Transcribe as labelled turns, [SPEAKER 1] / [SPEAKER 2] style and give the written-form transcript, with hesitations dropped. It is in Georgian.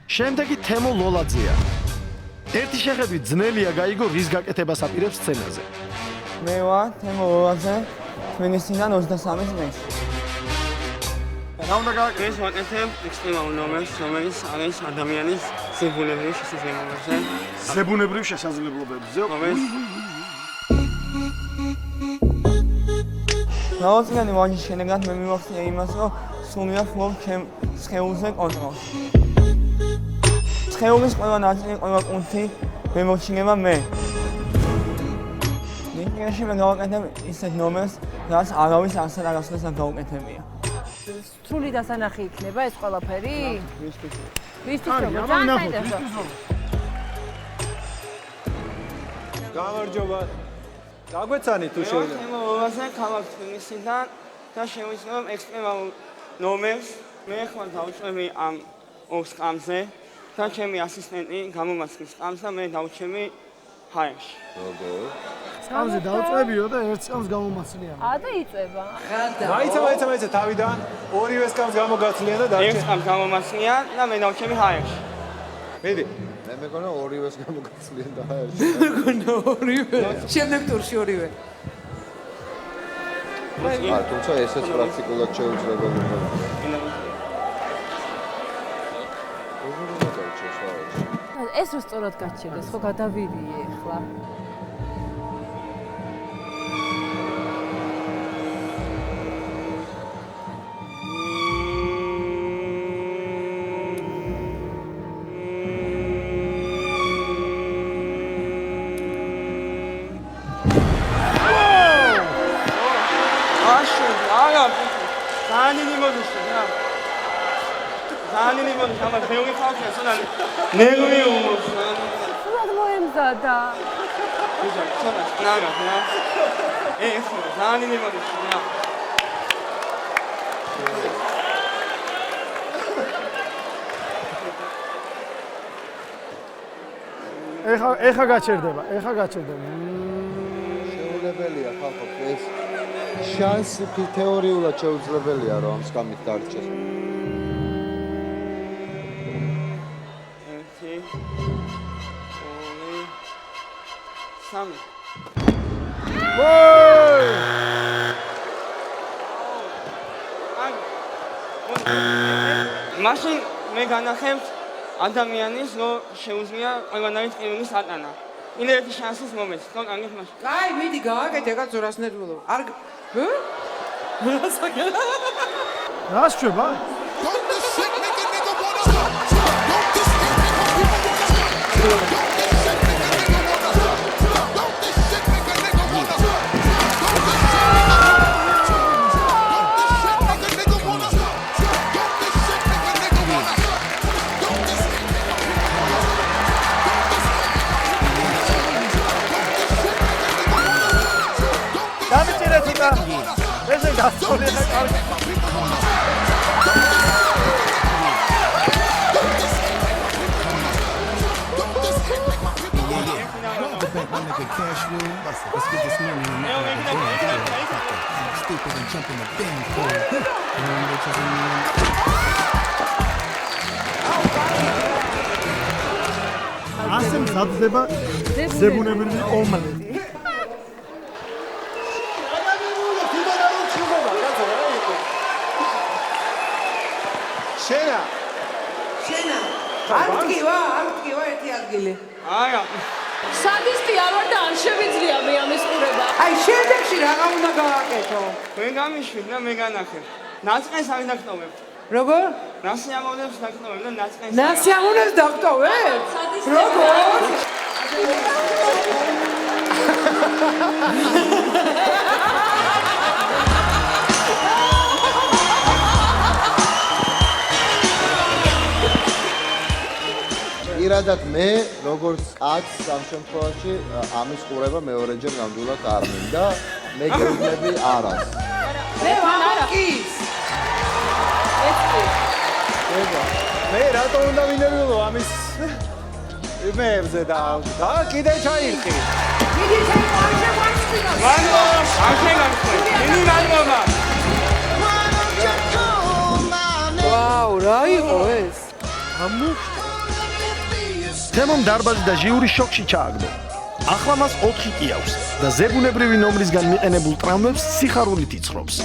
[SPEAKER 1] შემდეგი თემო ლოლაძეა. ერთი შეხედვით ძნელია გაიგო რის გაკეთებას აპირებს სცენაზე.
[SPEAKER 2] მე ვარ თემო ლოლაძე, მინისტრიდან 23 წლის.
[SPEAKER 1] რა უნდა გააკეთო?
[SPEAKER 2] ეს ვაკეთებ ექსტრემალურ ნომერს, რომელიც არის ადამიანის ზებუნებრივ შესაძლებლობებზე.
[SPEAKER 1] ზებუნებრივ შესაძლებლობებზე.
[SPEAKER 2] მრავალწლიანი ვაჟის შედეგად მე მივახცია იმას, რომ სრულიად ვფლობ ჩემ სხეულზე კონტროლს. სხეულის ყველა ნაწილი, ყველა კუნთი მემორჩილება მე. ნიკიაში მე გავაკეთებ ისეთ ნომერს, რაც არავის არასდროს არასდროს არ გაუკეთებია.
[SPEAKER 3] სრული დასანახი იქნება ეს ყველაფერი? ვისთვის
[SPEAKER 1] არა,
[SPEAKER 3] როგორ?
[SPEAKER 1] აბა ნახოთ, ვისთვის როგორ.
[SPEAKER 4] გამარჯობა. დაგვეცანი თუ შეიძლება.
[SPEAKER 2] თემო ლოლაძე ქალაქ თბილისიდან და შევიცნობ ექსტრემალურ ნომერს. მე ხარ დავუშვები ამ ორ სკამზე და ჩემი ასისტენტი გამომასხის სკამს და მე დავუჩემი ჰაერში.
[SPEAKER 1] სკამზე დავწევიო და ერთ სკამს გამომაცლია.
[SPEAKER 3] და იწება.
[SPEAKER 4] მაიცა თავიდან ორივე სკამს გამოგაცლიან და
[SPEAKER 2] ერთ
[SPEAKER 4] დარჩენ.
[SPEAKER 2] სკამს გამომასხიან და მე დავუჩემი ჰაერში.
[SPEAKER 4] მიდი.
[SPEAKER 5] მე მეგონა ორივეს გამოგაცლიან და ჰაერში.
[SPEAKER 6] შემდეგ ტურში ორივე.
[SPEAKER 5] თუმცა ესეც პრაქტიკულად შეუძლებელია.
[SPEAKER 3] ეს რო სწორად გაჩერდეს, ხო გადავირიე ახლა.
[SPEAKER 2] ამა ბევრი ხალხია სანამ ნერვი უმოს.
[SPEAKER 3] სულად მოემზადა.
[SPEAKER 2] ნაგა რა. ეს ძალიან იმოდია.
[SPEAKER 1] ეხა გაჩერდება.
[SPEAKER 5] შეუძლებელია ხალხო ეს შანსი თეორიულად შეუძლებელია რომ ამ სკამით დარჩეს.
[SPEAKER 2] სამი. მაშინ მე განახებთ ადამიანის რო შეუძლია ყველანაირი ტყივილის ატანა. ინერტი შანსის მომენტს, თქო კანგეთ მაშინ.
[SPEAKER 6] კაი, მიდი გააკეთე, კაც 200 ნერვულო. არ
[SPEAKER 1] რას შვება? დამიწერეთ იტა. ესე გასწავლე და კარგი.
[SPEAKER 7] Cash room. Let's get this money and stupid and jump in the damn pool.
[SPEAKER 1] ასე მზადდება ზებუნებრივი ომლეტი.
[SPEAKER 4] შენა.
[SPEAKER 6] არ მткиვა ერთი ადგილი.
[SPEAKER 2] არა.
[SPEAKER 3] სადისტი არ ვარ და არ შევიძლია მე ამის ყურება.
[SPEAKER 6] აი შემდეგში რაღა უნდა გააკეთო?
[SPEAKER 2] მე გამიშვით და მე განახებ. ნაწყენს არ დაგტოვებ.
[SPEAKER 6] როგორ?
[SPEAKER 2] ნასიამოვნებს დაგტოვებ და ნაწყენს.
[SPEAKER 6] ნასიამოვნებს დაგტოვებ? როგორ?
[SPEAKER 5] პირადად მე როგორც კაცს ამ შემთხვევაში ამის ყურება მეორეჯერ ნამდვილად არ მინდა. მე გეუბნები არას.
[SPEAKER 6] მე ვამაკის.
[SPEAKER 4] მე რატო უნდა მინერვილო ამის იმებზე და კიდე ჩაირხი.
[SPEAKER 6] მიდი ჩემი ვაჟი
[SPEAKER 2] მადლობა, აღშენაგდე. მინი მადლობა.
[SPEAKER 6] ვაუ, რა იყო ეს?
[SPEAKER 1] ამუხტა თემომ დარბაზი და ჟიური შოკში ჩააგდო. ახლა მას 4 კი აქვს და ზებუნებრივი ნომრისგან მიყენებულ ტრამვებს სიხარულით იცხრობს.